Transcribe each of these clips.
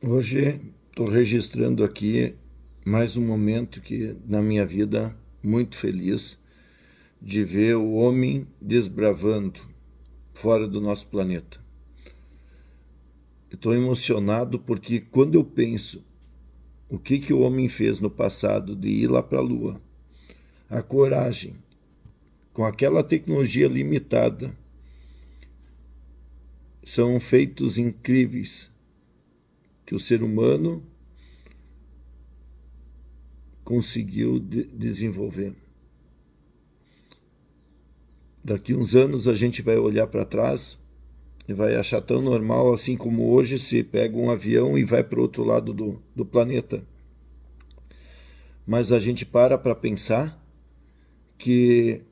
Hoje estou registrando aqui mais um momento que na minha vida muito feliz de ver o homem desbravando fora do nosso planeta. Estou emocionado porque quando eu penso o que o homem fez no passado de ir lá para a Lua, a coragem, com aquela tecnologia limitada, são feitos incríveis que o ser humano conseguiu desenvolver. Daqui uns anos a gente vai olhar para trás e vai achar tão normal assim como hoje se pega um avião e vai para o outro lado do planeta. Mas a gente para pensar que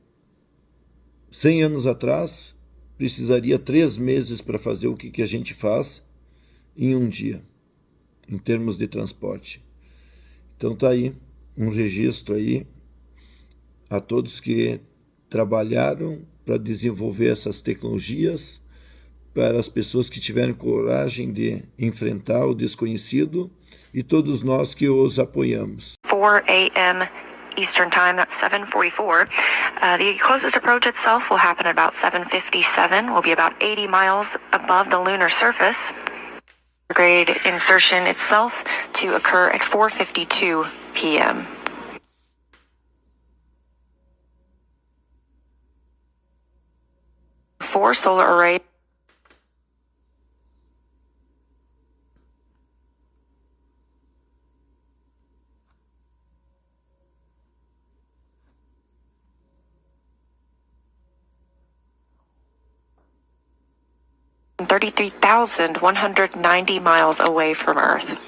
100 anos atrás precisaria 3 meses para fazer o que a gente faz em um dia, em termos de transporte. Então tá aí um registro aí a todos que trabalharam para desenvolver essas tecnologias, para as pessoas que tiveram coragem de enfrentar o desconhecido e todos nós que os apoiamos. 4 a.m. Eastern Time, that's 7:44. The closest approach itself will happen at about 7:57. We'll be about 80 miles above the lunar surface. Retrograde insertion itself to occur at 4:52 p.m. Four solar arrays. And 33,190 miles away from Earth.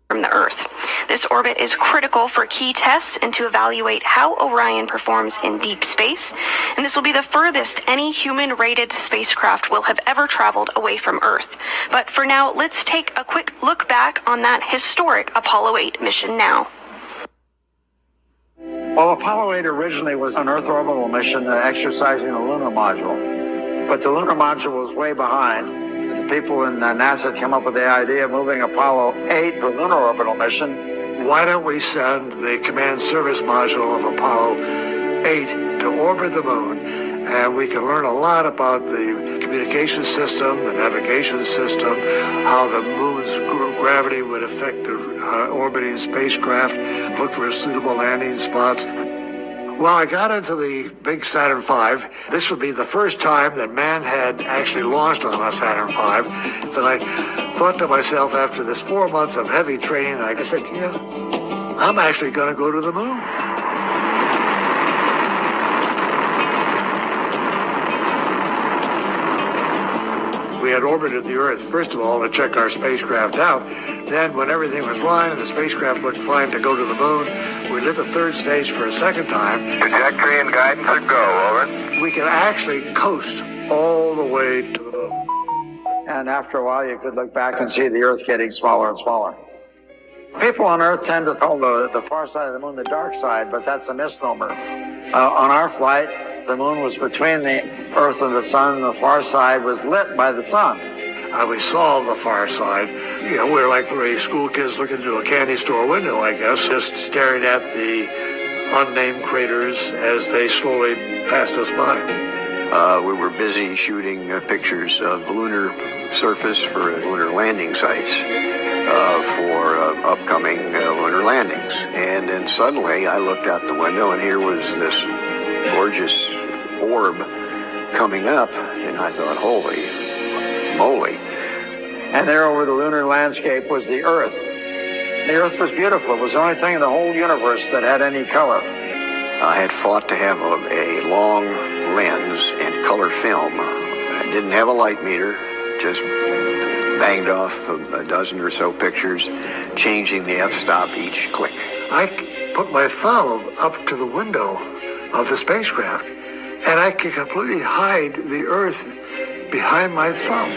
From the Earth. This orbit is critical for key tests and to evaluate how Orion performs in deep space, and this will be the furthest any human-rated spacecraft will have ever traveled away from Earth. But for now, let's take a quick look back on that historic Apollo 8 mission now. Well, Apollo 8 originally was an Earth orbital mission exercising a lunar module, but the lunar module was way behind. The people in NASA came up with the idea of moving Apollo 8, the lunar orbital mission. Why don't we send the command service module of Apollo 8 to orbit the moon, and we can learn a lot about the communication system, the navigation system, how the moon's gravity would affect the orbiting spacecraft, look for suitable landing spots. Well, I got into the big Saturn V. This would be the first time that man had actually launched on a Saturn V. So I thought to myself, after this 4 months of heavy training, I said, yeah, I'm actually going to go to the moon. We had orbited the Earth, first of all, to check our spacecraft out. Then, when everything was fine and the spacecraft looked fine to go to the moon, we lit the third stage for a second time. Trajectory and guidance are go, over. We could actually coast all the way to the moon. And after a while, you could look back and see the Earth getting smaller and smaller. People on Earth tend to call the far side of the moon the dark side, but that's a misnomer. On our flight, the moon was between the Earth and the sun, and the far side was lit by the sun. We saw the far side. You know, we were like three school kids looking into a candy store window, I guess, just staring at the unnamed craters as they slowly passed us by. We were busy shooting pictures of the lunar surface for lunar landing sites for upcoming lunar landings. And then suddenly I looked out the window and here was this gorgeous orb coming up, and I thought, holy moly. And there over the lunar landscape was the Earth. The Earth was beautiful. It was the only thing in the whole universe that had any color. I had fought to have a long lens and color film. I didn't have a light meter, just banged off a dozen or so pictures, changing the f-stop each click. I put my thumb up to the window of the spacecraft. And I can completely hide the Earth behind my thumb.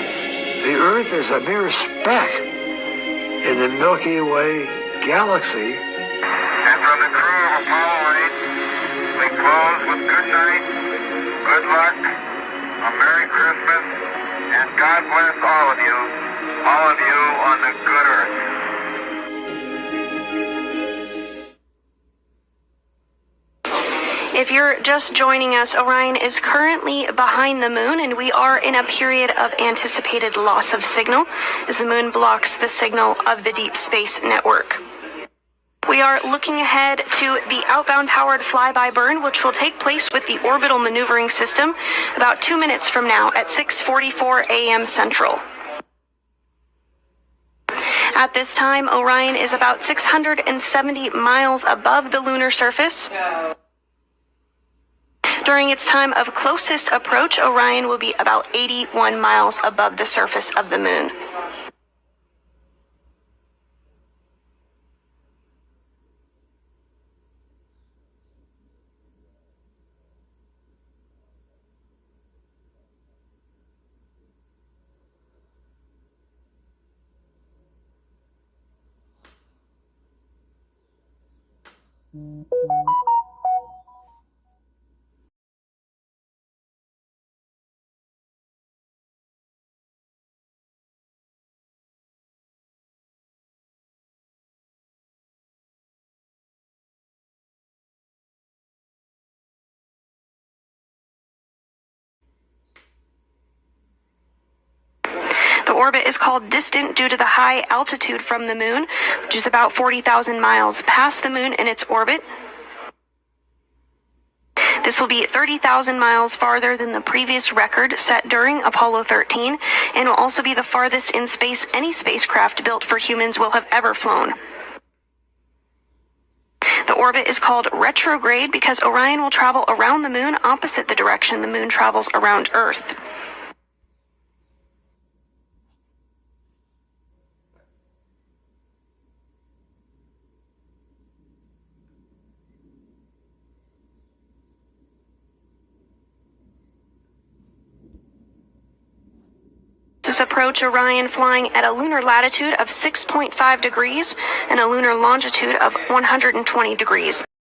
The Earth is a mere speck in the Milky Way galaxy. And from the crew of Apollo 8, we close with good night, good luck, a Merry Christmas, and God bless all of you on the good Earth. If you're just joining us, Orion is currently behind the moon, and we are in a period of anticipated loss of signal as the moon blocks the signal of the Deep Space Network. We are looking ahead to the outbound powered flyby burn, which will take place with the orbital maneuvering system about 2 minutes from now at 6:44 a.m. Central. At this time, Orion is about 670 miles above the lunar surface. During its time of closest approach, Orion will be about 81 miles above the surface of the moon. The orbit is called distant due to the high altitude from the moon, which is about 40,000 miles past the moon in its orbit. This will be 30,000 miles farther than the previous record set during Apollo 13, and will also be the farthest in space any spacecraft built for humans will have ever flown. The orbit is called retrograde because Orion will travel around the moon opposite the direction the moon travels around Earth. This approach Orion flying at a lunar latitude of 6.5 degrees and a lunar longitude of 120 degrees.